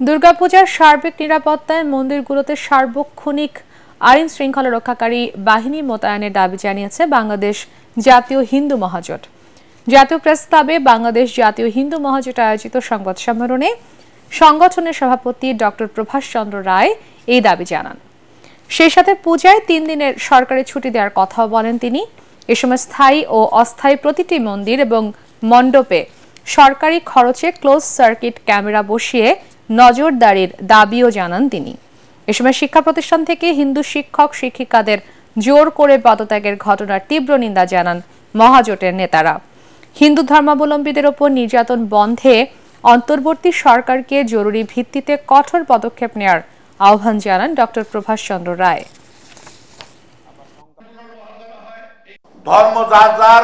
দুর্গাপূজার সার্বিক নিরাপত্তায় মন্দিরগুলোতে সার্বক্ষণিক আইন শৃঙ্খলা রক্ষাকারী বাহিনী মোতায়েনের দাবি জানিয়েছে বাংলাদেশ জাতীয় হিন্দু মহাজোট। জাতীয় প্রেস ক্লাবে বাংলাদেশ জাতীয় হিন্দু মহাজোট আয়োজিত সংবাদ সম্মেলনে সংগঠনের সভাপতি ডক্টর প্রভাষ চন্দ্র রায় এই দাবি জানান। সেই সাথে পূজায় 3 দিনের সরকারি ছুটি দেওয়ার কথাও বলেন তিনি। এ সময় স্থায়ী ও অস্থায়ী প্রতিটি মন্দির এবং মণ্ডপে সরকারি খরচে ক্লোজ সার্কিট ক্যামেরা বসিয়ে নজরদারির দাবিও জানান তিনি। এ সময় শিক্ষা প্রতিষ্ঠান থেকে হিন্দু শিক্ষক শিক্ষিকাদের জোর করে পদত্যাগের ঘটনার তীব্র নিন্দা জানান মহাজোটের নেতারা। হিন্দু ধর্মাবলম্বীদের ওপর নির্যাতন বন্ধে অন্তর্বর্তী সরকারকে জরুরি ভিত্তিতে কঠোর পদক্ষেপ নেওয়ার আহ্বান জানান ডক্টর প্রভাষ চন্দ্র রায়। ধর্ম যার যার,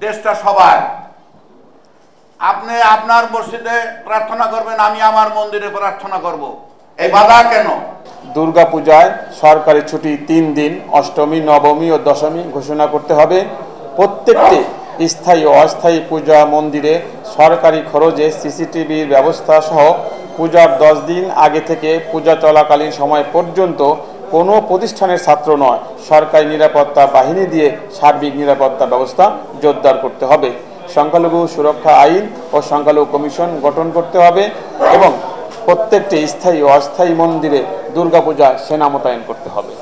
দেশটা সবার। আপনি আপনার মসজিদে প্রার্থনা করবেন, আমি আমার মন্দিরে প্রার্থনা করব, এই বাধা কেন? দুর্গাপূজায় সরকারি ছুটি 3 দিন, অষ্টমী, নবমী ও দশমী ঘোষণা করতে হবে। প্রত্যেকটি স্থায়ী ও অস্থায়ী পূজা মন্দিরে সরকারি খরচে সিসিটিভির ব্যবস্থা সহ পূজার 10 দিন আগে থেকে পূজা চলাকালীন সময় পর্যন্ত কোনো প্রতিষ্ঠানের ছাত্র নয়, সরকারি নিরাপত্তা বাহিনী দিয়ে সার্বিক নিরাপত্তা ব্যবস্থা জোরদার করতে হবে। সংখ্যালঘু সুরক্ষা আইন ও সংখ্যালঘু কমিশন গঠন করতে হবে এবং প্রত্যেকটি স্থায়ী ও অস্থায়ী মন্দিরে দুর্গাপূজা সেনা মোতায়েন করতে হবে।